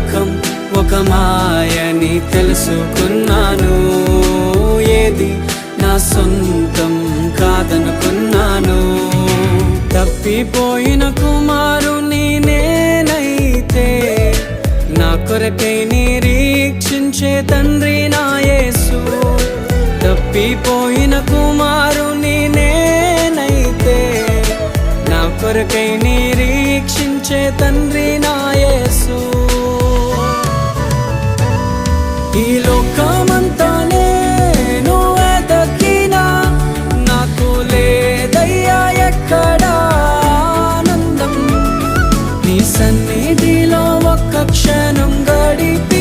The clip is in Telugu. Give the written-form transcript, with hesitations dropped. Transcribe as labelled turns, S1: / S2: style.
S1: లోకం ఒక మాయని తెలుసుకున్నాను. ఏది నా సొంతం కాదనుకున్నాను. తప్పిపోయిన కుమారుని నేనైతే నా కొరకై నిరీక్షించే తండ్రి నా యేసు. తప్పిపోయిన కుమారుని నేనైతే నా కొరకై నిరీక్షించే తండ్రి నా యేసు. ఈ లోకమంతా నేను వెతకినా నాకు లేదయ్యా ఎక్కడా ఆనందం. నీ సన్నిధిలో ఒక్క క్షణం గడిపి